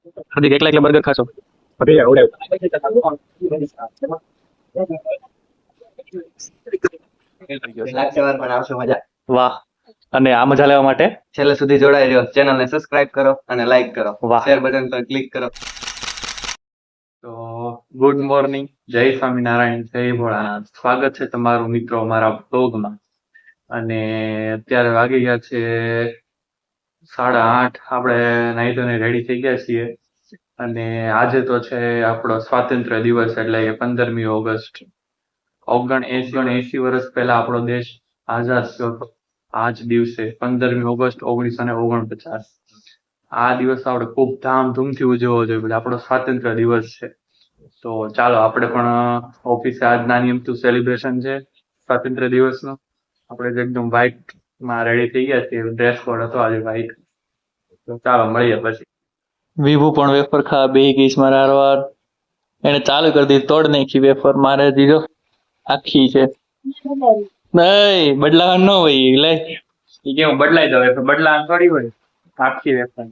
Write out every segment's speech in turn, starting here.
હાર્દિક એકલા એકલા બર્ગર ખાશો? લાગશે વાર પણ આવશે મજા. વાહ. અને આ મજા લેવા માટે છેલ્લે સુધી જોડાઈ રહ્યો. ચેનલને સબસ્ક્રાઇબ કરો અને લાઈક કરો. વાહ. શેર બટન પર ક્લિક કરો. તો ગુડ મોર્નિંગ, જય સ્વામિનારાયણ, જય ભોળાનાથ. સ્વાગત છે તમારું મિત્રો અમારા બ્લોગમાં. અને અત્યારે વાગી ગયા છે 8:30. આપણે નાહી ધોઈને રેડી થઈ ગયા છીએ. અને આજે તો છે આપણો સ્વાતંત્ર્ય દિવસ, એટલે કે 15મી ઓગસ્ટ. 79 વર્ષ પહેલા આપણો દેશ આઝાદ થયો હતો. આ જ દિવસે 15મી ઓગસ્ટ 1949. આ દિવસ આપણે ખૂબ ધામધૂમથી ઉજવવો જોઈએ. આપણો સ્વાતંત્ર્ય દિવસ છે. તો ચાલો આપણે પણ ઓફિસે આજ નાની અમથું સેલિબ્રેશન છે સ્વાતંત્ર્ય દિવસનું. આપણે જ એકદમ વ્હાઈટ માં રેડી થઈ ગયા છીએ. ડ્રેસ કોડ હતો આજે વ્હાઈટ. તો ચાલો મળીએ પછી. વિભુ પણ વેફર ખા બે ગઈશ મારા હારવાર. એને ચાલુ કરી દીધી, તોડ નાખી વેફર. મારે દીધો આખી છે. નહીં બદલાવાનું ન હોય. લે એ કેવું બદલાઈ જાવ? વેફર બદલાવાનું થોડી હોય. આખી વેફર.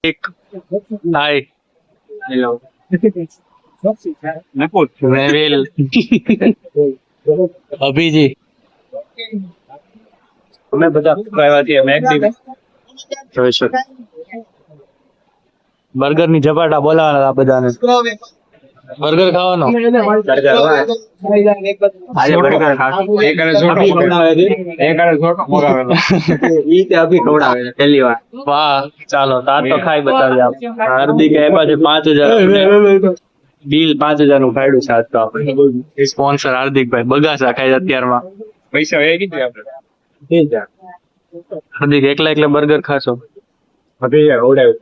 એક હાય હેલો રેવેલ અભિજી અમે બધા આવ્યા છીએ મેગડી. જોઈશું બર્ગર ની ઝપાટા બોલાવાના આ બધાને. બર્ગર ખાવાનો આજે બર્ગર ખાશું. એક અને છોટો મગાવેલો. ઈ તે અભી ખવડાવે છે પહેલી વાર. વાહ. ચાલો તાર તો ખાઈ બતાવી આપ. હાર્દિક આપ્યા છે 5,000 બિલ. 5,000 નું ફાયદું છે આજ તો આપણે. સ્પોન્સર હાર્દિકભાઈ બગાસા ખાય અત્યારમાં. પૈસા એ કીધું આપણે. હાર્દિક એકલા એકલા બર્ગર ખાશો? અભી ખવડાવે.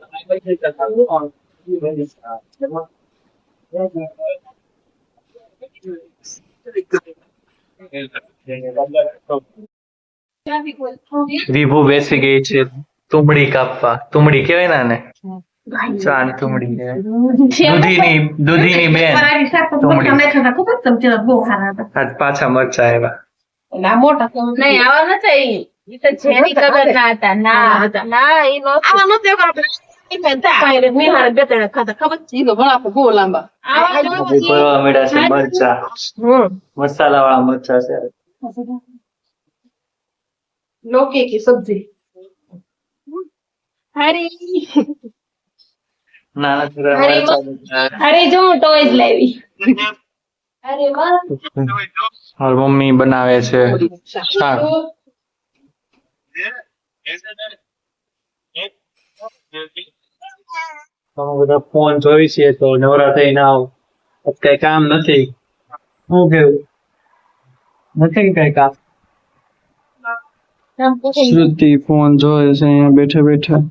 વિભુ બેસી ગઈ છે તુમડી કાપવા. તુમડી કહેવાય ને આને? ચાન તુમડી કહેવાય. દૂધીની બેન તુમડી. આજ પાછા મરચા આવ્યા. ભરવા મળ્યા છે મરચા. મસાલા વાળા મરચા છે. लौकी की सब्जी हरी નાના છોકરા મરચા. अरे जो टॉयज लावी अरे वाह મારી મમ્મી બનાવે છે શાક. તમે બધા ફોન જોઈ છે તો નવરા થઈને આવો. કઈ કામ નથી. શું કેવું? નથી કઈ કામ. શ્રુતિ ફોન જોવે છે અહીંયા બેઠા બેઠા.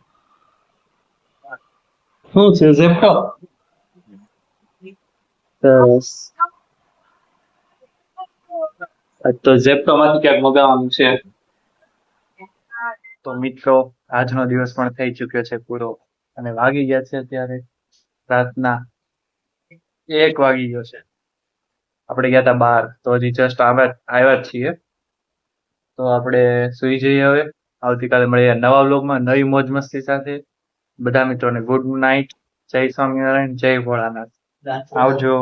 શું છે ઝેપ્ટો? સરસ. તો ઝેપ્ટો માંથી ક્યાંક મગાવવાનું છે. તો મિત્રો આજનો દિવસ પણ થઈ ચુક્યો છે પૂરો. અને વાગી ગયા છે અત્યારે રાતના 1 વાગી ગયો છે. આપણે ગયા હતા બહાર તો હજી જસ્ટ આવ્યા જ છીએ. તો આપણે સુઈ જઈએ હવે. આવતીકાલે મળીએ નવા વ્લોગમાં નવી મોજ મસ્તી સાથે. બધા મિત્રોને ગુડ નાઇટ. જય સ્વામિનારાયણ, જય ભોળાનાથ. આવજો.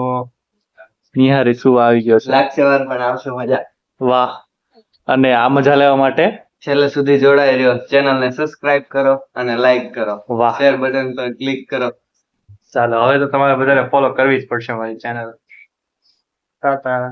નિહારી શું આવી ગયો છે. લાગશે વાર પણ આવશે મજા. વાહ. અને આ મજા લેવા માટે છેલ્લે સુધી જોડાઈ રહ્યો. ચેનલને સબસ્ક્રાઇબ કરો અને લાઈક કરો. વાહ. શેર બટન પર ક્લિક કરો. ચાલો હવે તો તમારે બધાને ફોલો કરવી જ પડશે મારી ચેનલ. ટાટા.